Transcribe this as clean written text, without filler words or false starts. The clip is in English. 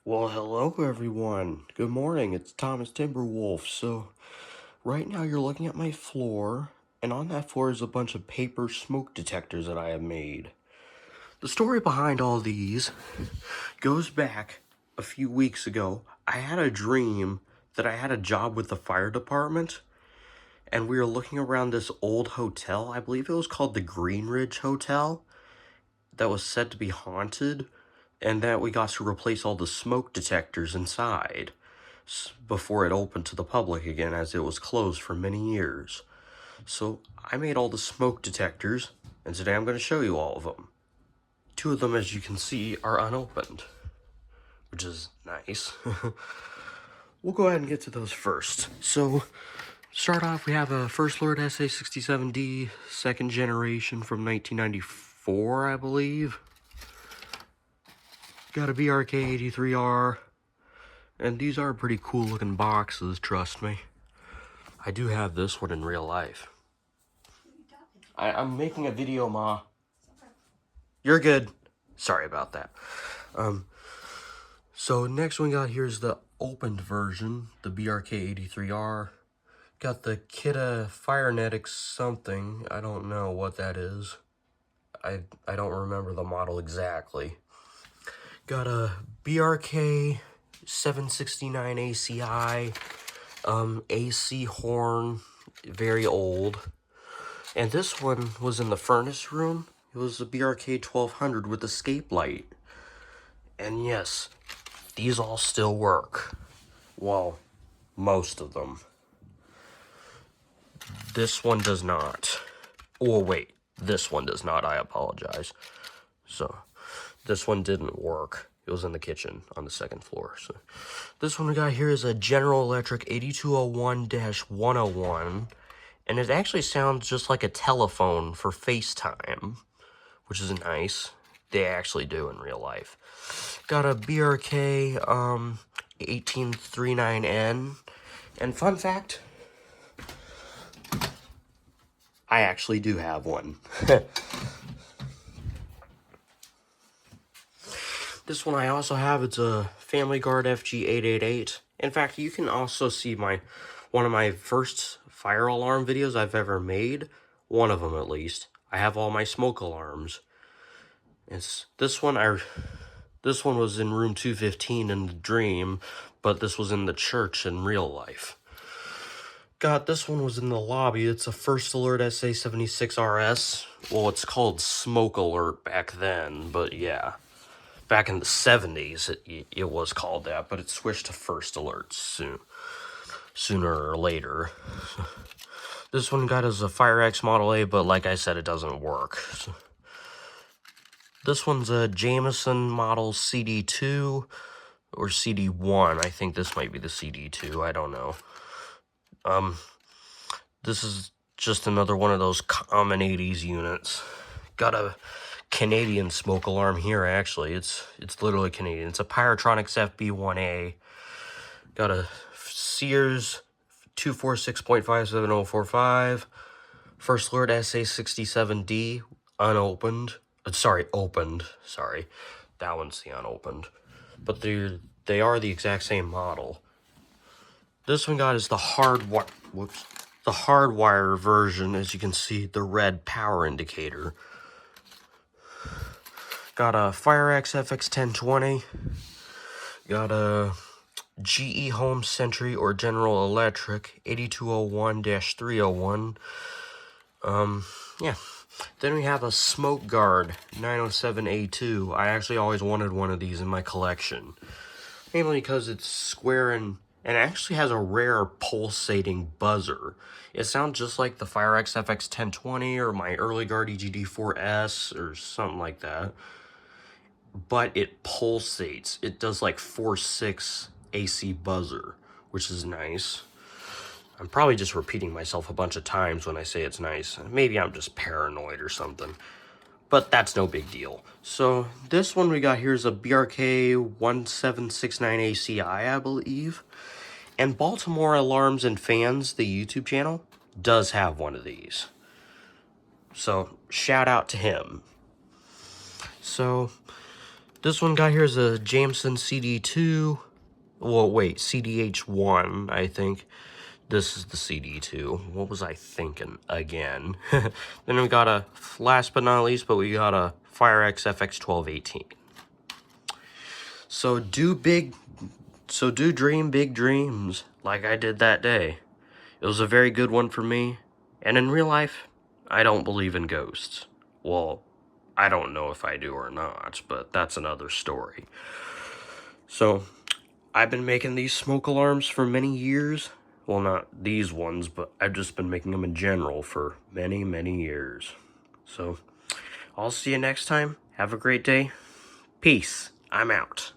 Well, hello everyone. Good morning. It's Thomas Timberwolf. So, right now you're looking at my floor, and on that floor is a bunch of paper smoke detectors that I have made. The story behind all these goes back a few weeks ago. I had a dream that I had a job with the fire department, and we were looking around this old hotel. I believe it was called the Green Ridge Hotel, that was said to be haunted, and that we got to replace all the smoke detectors inside before it opened to the public again, as it was closed for many years. So I made all the smoke detectors, and today I'm going to show you all of them. Two of them, as you can see, are unopened, which is nice. We'll go ahead and get to those first. So, start off, we have a First Alert SA67D, second generation from 1994, I believe. Got a BRK83R, and these are pretty cool looking boxes, trust me. I do have this one in real life. I'm making a video, Ma. You're good. Sorry about that. So next one we got here is the opened version, the BRK83R. Got the Kita Firenetics something. I don't know what that is. I don't remember the model exactly. Got a BRK 769 ACI, AC horn, very old. And this one was in the furnace room. It was a BRK 1200 with escape light. And yes, these all still work. Well, most of them. This one does not. Oh, wait. This one does not. I apologize. So, this one didn't work. It was in the kitchen on the second floor. So, this one we got here is a General Electric 8201-101. And it actually sounds just like a telephone for FaceTime, which is nice. They actually do in real life. Got a BRK 1839N. And fun fact, I actually do have one. This one I also have, it's a Family Guard FG888. In fact, you can also see one of my first fire alarm videos I've ever made. One of them, at least. I have all my smoke alarms. This one was in room 215 in the dream, but this was in the church in real life. This one was in the lobby. It's a First Alert SA76RS. Well, it's called Smoke Alert back then, but yeah. Back in the 70s, it was called that, but it switched to First Alert sooner or later. This one got as a FireX Model A, but like I said, it doesn't work. This one's a Jameson Model CD2 or CD1. I think this might be the CD2. I don't know. This is just another one of those common 80s units. Got a Canadian smoke alarm here, actually. It's literally Canadian. It's a Pyrotronics FB1A. Got a Sears 246.57045. First Alert SA67D, unopened. Opened. Sorry. That one's the unopened. But they are the exact same model. This one is the hardwire version, as you can see, the red power indicator. Got a FireX FX1020. Got a GE Home Sentry or General Electric 8201-301. Yeah. Then we have a Smoke Guard 907A2. I actually always wanted one of these in my collection. Mainly because it's square and actually has a rare pulsating buzzer. It sounds just like the FireX FX1020 or my early guard EGD4S or something like that. But it pulsates. It does like 4.6 AC buzzer, which is nice. I'm probably just repeating myself a bunch of times when I say it's nice. Maybe I'm just paranoid or something. But that's no big deal. So this one we got here is a BRK 1769 ACI, I believe. And Baltimore Alarms and Fans, the YouTube channel, does have one of these. So shout out to him. So This one guy here is a Jameson CD2. Well, wait, CDH1, I think. This is the CD2. What was I thinking again? Then we got a, last but not least, but we got a FireX FX1218. So do dream big dreams like I did that day. It was a very good one for me. And in real life, I don't believe in ghosts. Well, I don't know if I do or not, but that's another story. So, I've been making these smoke alarms for many years. Well, not these ones, but I've just been making them in general for many, many years. So, I'll see you next time. Have a great day. Peace. I'm out.